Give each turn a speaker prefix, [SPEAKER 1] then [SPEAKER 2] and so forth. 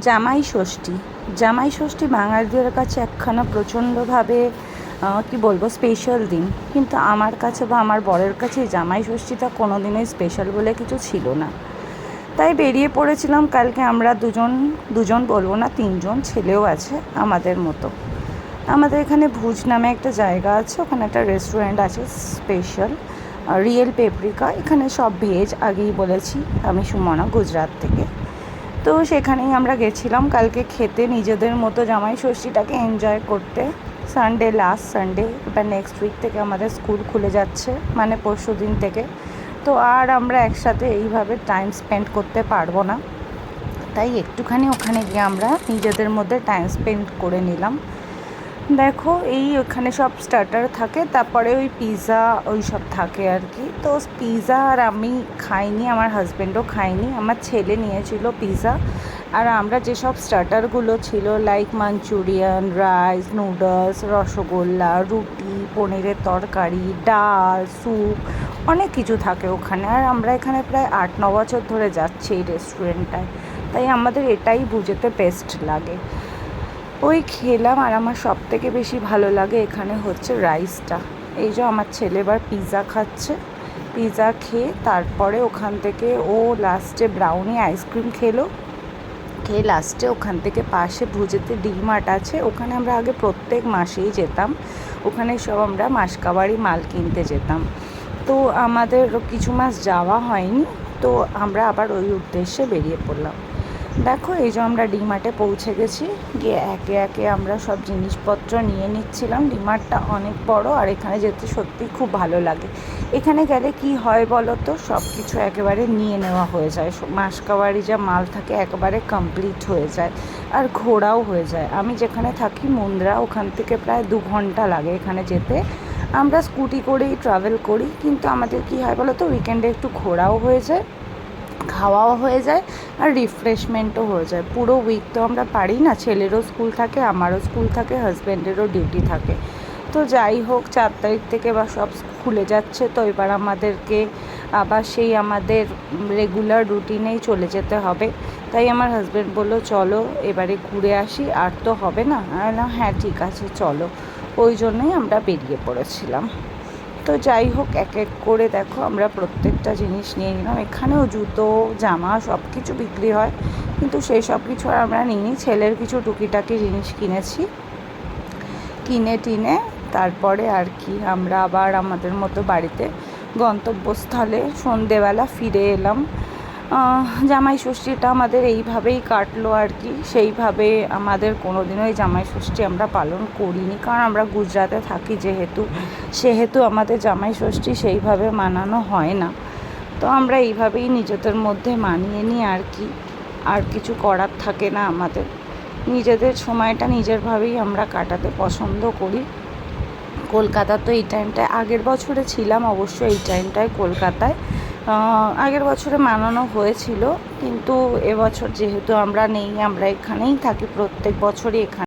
[SPEAKER 1] জামাই ষষ্ঠী। জামাই ষষ্ঠী বাঙালিদের কাছে একখানা প্রচণ্ডভাবে কি বলবো স্পেশাল দিন, কিন্তু আমার কাছে বা আমার বরের কাছে জামাই ষষ্ঠীটা কোনো দিনই স্পেশাল বলে কিছু ছিল না। তাই বেরিয়ে পড়েছিলাম কালকে আমরা দুজন বলবো না, তিনজন, ছেলেও আছে আমাদের মতো। আমাদের এখানে ভুজ নামে একটা জায়গা আছে, ওখানে একটা রেস্টুরেন্ট আছে স্পেশাল, রিয়েল পেপরিকা। এখানে সব ভেজ, আগেই বলেছি আমি সুমনা, গুজরাট থেকে। তো সেখানেই আমরা গেছিলাম কালকে খেতে, নিজেদের মতো জামাই ষষ্ঠীটাকে এনজয় করতে। সানডে, লাস্ট সানডে, এবার নেক্সট উইক থেকে আমাদের স্কুল খুলে যাচ্ছে, মানে পরশু দিন থেকে। তো আর আমরা একসাথে এইভাবে টাইম স্পেন্ড করতে পারবো না, তাই একটুখানি ওখানে গিয়ে আমরা নিজেদের মধ্যে টাইম স্পেন্ড করে নিলাম। দেখো ওখানে সব স্টার্টার থাকে, তারপরে ওই পিৎজা ওই সব থাকে আর কি। তো পিৎজা আর আমি খাইনি, আমার হাজব্যান্ডও খাইনি, আমার ছেলে নিয়েছিল পিৎজা। আর আমরা যেসব স্টার্টারগুলো ছিল like Manchurian, rice, noodles, rasgulla, রুটি, পনিরের তরকারি, ডাল, স্যুপ, অনেক কিছু থাকে ওখানে। আর আমরা এখানে প্রায় 8-9 বছর ধরে যাচ্ছি এই রেস্টুরেন্টটায়, তাই আমাদের এটাই বুঝেতে বেস্ট লাগে। ওই খেলাম, আর আমার সবথেকে বেশি ভালো লাগে এখানে হচ্ছে রাইসটা। এই যে আমার ছেলে এবার পিৎজা খাচ্ছে, পিৎজা খেয়ে তারপরে ওখান থেকে ও লাস্টে ব্রাউনি আইসক্রিম খেয়ে লাস্টে ওখান থেকে পাশে ভুজেতে ডি-মার্ট আছে, ওখানে আমরা আগে প্রত্যেক মাসেই যেতাম, ওখানে সব আমরা মাসকাবারি মাল কিনতে যেতাম। তো আমাদের কিছু মাস যাওয়া হয়নি, তো আমরা আবার ওই উদ্দেশ্যে বেরিয়ে পড়লাম। দেখো এই যে আমরা ডিমার্টে পৌঁছে গেছি, গিয়ে একে একে আমরা সব জিনিসপত্র নিয়ে নিচ্ছিলাম। ডিমার্টটা অনেক বড়, আর এখানে যেতে সত্যি খুব ভালো লাগে। এখানে গেলে কি হয় বলো তো, সব কিছু একেবারে নিয়ে নেওয়া হয়ে যায়, মাসকাবারি যা মাল থাকে একেবারে কমপ্লিট হয়ে যায়, আর ঘোরাও হয়ে যায়। আমি যেখানে থাকি মুন্দ্রা, ওখান থেকে প্রায় 2 ঘন্টা লাগে এখানে যেতে। আমরা স্কুটি করেই ট্রাভেল করি, কিন্তু আমাদের কি হয় বলো তো, উইকেন্ডে একটু ঘোরাও হয়ে যায়, খাওয়াও হয়ে যায়, আর রিফ্রেশমেন্টও হয়ে যায়। পুরো উইক তো আমরা পারি না, ছেলেরও স্কুল থাকে, আমারও স্কুল থাকে, হাজব্যান্ডেরও ডিউটি থাকে। তো যাই হোক, 4 তারিখ থেকে বা সব খুলে যাচ্ছে, তো এবার আমাদেরকে আবার সেই আমাদের রেগুলার রুটিনেই চলে যেতে হবে। তাই আমার হাজব্যান্ড বললো চলো এবারে ঘুরে আসি, আর তো হবে না। আমি বললাম হ্যাঁ ঠিক আছে চলো, ওই জন্যই আমরা বেরিয়ে পড়েছিলাম। তো যাই হোক, এক এক করে দেখো আমরা প্রত্যেকটা জিনিস নিয়ে নিলাম। এখানেও জুতো, জামা সব কিছু বিক্রি হয়, কিন্তু সেই সব কিছু আর আমরা নিইনি। ছেলের কিছু টুকিটাকি জিনিস কিনেছি, কিনে টিনে তারপরে আর কি আমরা আবার আমাদের মতো বাড়িতে গন্তব্যস্থলে সন্ধেবেলা ফিরে এলাম। জামাই ষষ্ঠীটা আমাদের এইভাবেই কাটলো আর কি। সেইভাবে আমাদের কোনো দিনও এই জামাই ষষ্ঠী আমরা পালন করিনি, কারণ আমরা গুজরাটে থাকি সেহেতু আমাদের জামাই ষষ্ঠী সেইভাবে মানানো হয় না। তো আমরা এইভাবেই নিজেদের মধ্যে মানিয়ে নিই আর কি, আর কিছু করার থাকে না আমাদের। নিজেদের সময়টা নিজেরভাবেই আমরা কাটাতে পছন্দ করি। কলকাতা তো এই টাইমটায়, আগের বছরে ছিলাম অবশ্য এই টাইমটায় কলকাতায়, আগের বছরে মানানো হয়েছিল, কিন্তু এবছর যেহেতু আমরা নেই, আমরা এখানেই থাকি প্রত্যেক বছরই এখানে।